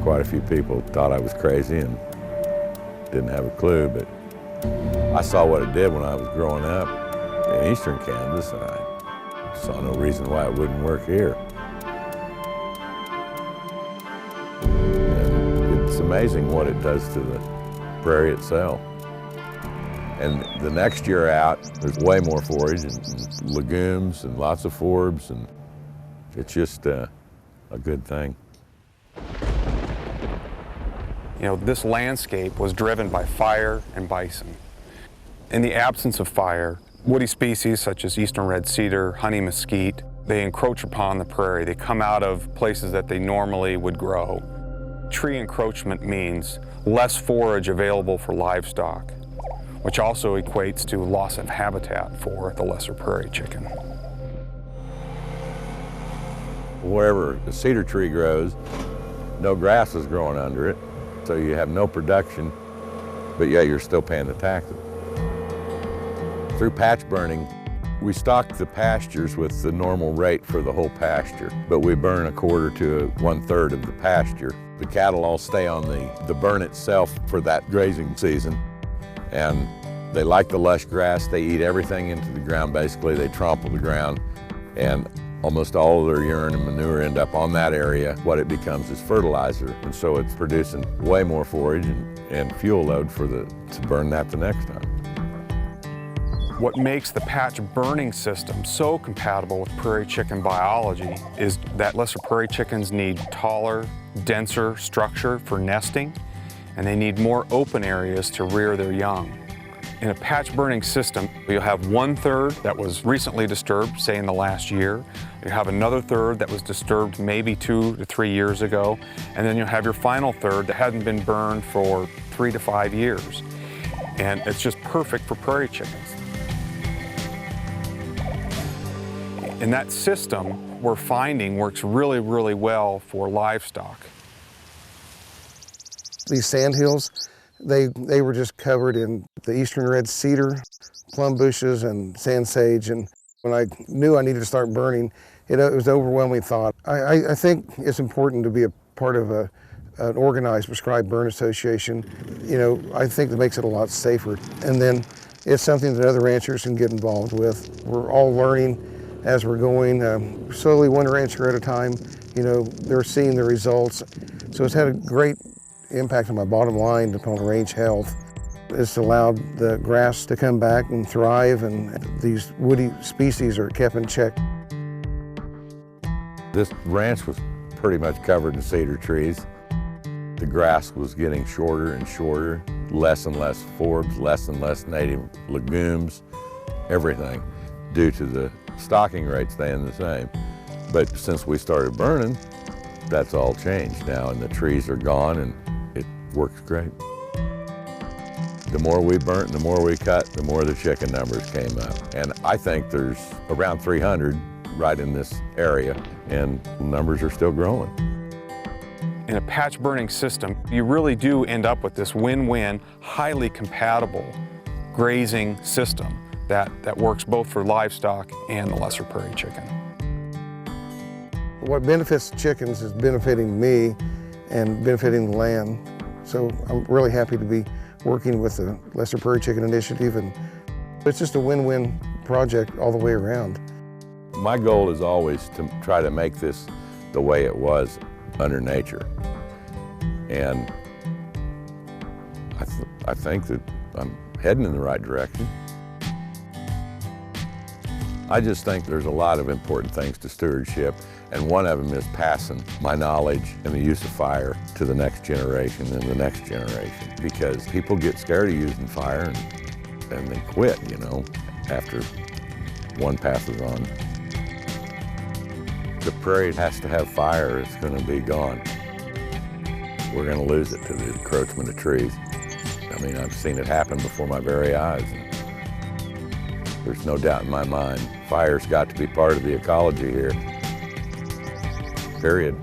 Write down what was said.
quite a few people thought I was crazy and didn't have a clue, but I saw what it did when I was growing up in eastern Kansas, and I saw no reason why it wouldn't work here. And it's amazing what it does to the prairie itself. And the next year out, there's way more forage and legumes and lots of forbs, and it's just a good thing. You know, this landscape was driven by fire and bison. In the absence of fire, woody species such as eastern red cedar, honey mesquite, they encroach upon the prairie. They come out of places that they normally would grow. Tree encroachment means less forage available for livestock, which also equates to loss of habitat for the lesser prairie chicken. Wherever a cedar tree grows, no grass is growing under it, so you have no production, but yet you're still paying the taxes. Through patch burning, we stock the pastures with the normal rate for the whole pasture, but we burn 1/4 to 1/3 of the pasture. The cattle all stay on the burn itself for that grazing season, and they like the lush grass. They eat everything into the ground, basically. They trample the ground, and almost all of their urine and manure end up on that area. What it becomes is fertilizer, and so it's producing way more forage and fuel load to burn that the next time. What makes the patch burning system so compatible with prairie chicken biology is that lesser prairie chickens need taller, denser structure for nesting, and they need more open areas to rear their young. In a patch burning system, you'll have 1/3 that was recently disturbed, say in the last year. You have another 1/3 that was disturbed maybe 2 to 3 years ago, and then you'll have your final 1/3 that hadn't been burned for 3 to 5 years. And it's just perfect for prairie chickens. And that system we're finding works really, really well for livestock. These sandhills, they were just covered in the eastern red cedar, plum bushes, and sand sage. And when I knew I needed to start burning, it was an overwhelming thought. I think it's important to be a part of an organized prescribed burn association. You know, I think that makes it a lot safer. And then it's something that other ranchers can get involved with. We're all learning as we're going, slowly one rancher at a time. You know, they're seeing the results. So it's had a great impact on my bottom line upon range health. It's allowed the grass to come back and thrive, and these woody species are kept in check. This ranch was pretty much covered in cedar trees. The grass was getting shorter and shorter, less and less forbs, less and less native legumes, everything, due to the stocking rate staying the same. But since we started burning, that's all changed now, and the trees are gone, and it works great. The more we burnt and the more we cut, the more the chicken numbers came up. And I think there's around 300 right in this area, and numbers are still growing. In a patch burning system, you really do end up with this win-win, highly compatible grazing system that works both for livestock and the lesser prairie chicken. What benefits chickens is benefiting me and benefiting the land. So I'm really happy to be working with the Lesser Prairie Chicken Initiative, and it's just a win-win project all the way around. My goal is always to try to make this the way it was under nature. And I think that I'm heading in the right direction. I just think there's a lot of important things to stewardship, and one of them is passing my knowledge and the use of fire to the next generation and the next generation, because people get scared of using fire and they quit, you know, after one passes on. The prairie has to have fire, it's going to be gone. We're going to lose it to the encroachment of trees. I mean, I've seen it happen before my very eyes. There's no doubt in my mind, fire's got to be part of the ecology here, period.